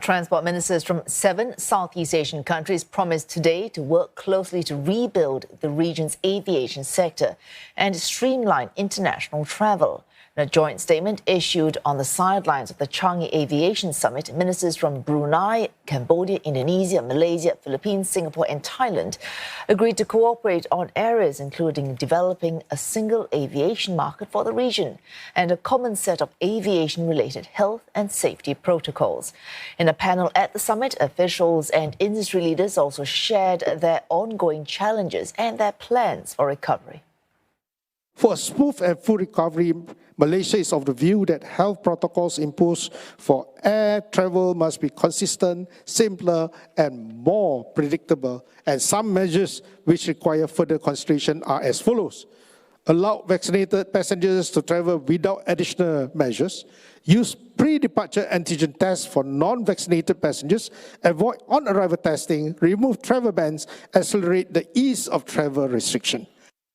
Transport ministers from 7 Southeast Asian countries promised today to work closely to rebuild the region's aviation sector and streamline international travel. In a joint statement issued on the sidelines of the Changi Aviation Summit, ministers from Brunei, Cambodia, Indonesia, Malaysia, Philippines, Singapore and Thailand agreed to cooperate on areas including developing a single aviation market for the region and a common set of aviation-related health and safety protocols. In a panel at the summit, officials and industry leaders also shared their ongoing challenges and their plans for recovery. For a smooth and full recovery, Malaysia is of the view that health protocols imposed for air travel must be consistent, simpler, and more predictable. And some measures which require further consideration are as follows. Allow vaccinated passengers to travel without additional measures. Use pre-departure antigen tests for non-vaccinated passengers. Avoid on-arrival testing. Remove travel bans. Accelerate the ease of travel restriction.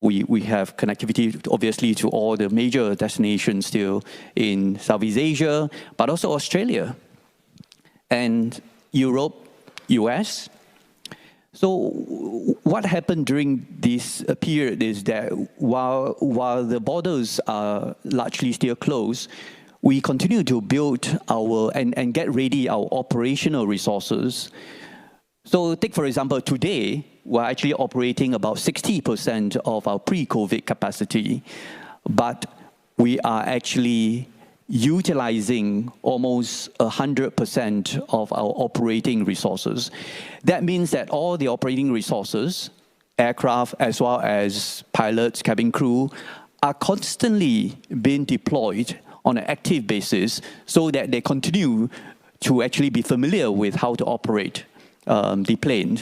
We have connectivity, obviously, to all the major destinations still in Southeast Asia, but also Australia and Europe, US. So what happened during this period is that while the borders are largely still closed, we continue to build our and get ready our operational resources. So take, for example, today, we're actually operating about 60% of our pre-COVID capacity, but we are actually utilizing almost 100% of our operating resources. That means that all the operating resources, aircraft as well as pilots, cabin crew, are constantly being deployed on an active basis so that they continue to actually be familiar with how to operate the plane.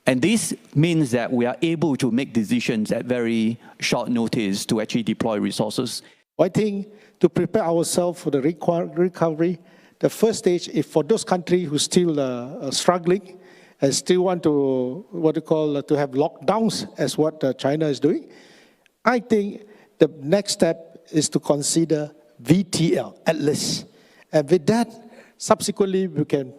And this means that we are able to make decisions at very short notice to actually deploy resources. I think to prepare ourselves for the recovery, the first stage is for those countries who still struggling and still want to, to have lockdowns as what China is doing. I think the next step is to consider VTL at least. And with that, subsequently, we can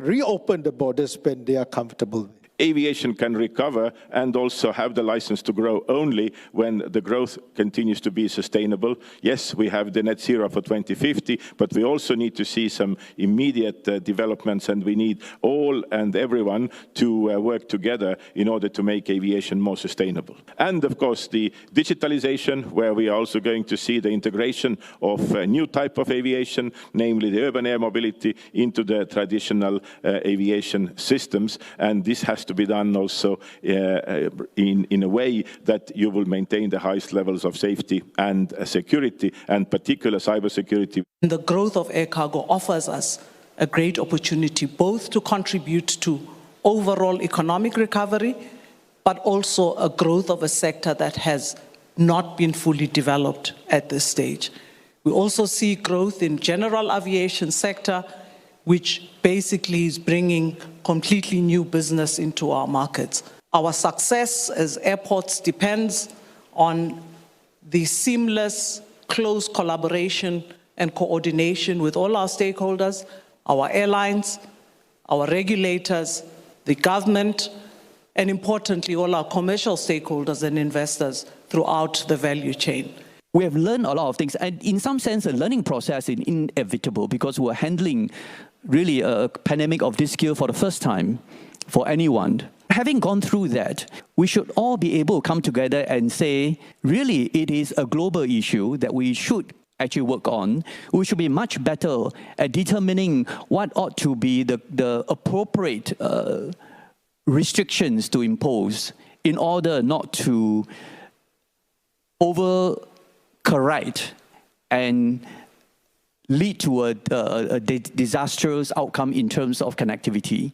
reopen the borders when they are comfortable. Aviation can recover and also have the license to grow only when the growth continues to be sustainable. Yes, we have the net zero for 2050, but we also need to see some immediate developments, and we need all and everyone to work together in order to make aviation more sustainable. And of course, the digitalization, where we are also going to see the integration of a new type of aviation, namely the urban air mobility, into the traditional aviation systems. And this has to be done also in a way that you will maintain the highest levels of safety and security, and particular cybersecurity. The growth of air cargo offers us a great opportunity both to contribute to overall economic recovery, but also a growth of a sector that has not been fully developed at this stage. We also see growth in general aviation sector, which basically is bringing completely new business into our markets. Our success as airports depends on the seamless, close collaboration and coordination with all our stakeholders, our airlines, our regulators, the government, and importantly, all our commercial stakeholders and investors throughout the value chain. We have learned a lot of things, and in some sense, the learning process is inevitable because we're handling really a pandemic of this scale for the first time for anyone. Having gone through that, we should all be able to come together and say, really, it is a global issue that we should actually work on. We should be much better at determining what ought to be the appropriate restrictions to impose in order not to overcorrect and lead to a disastrous outcome in terms of connectivity.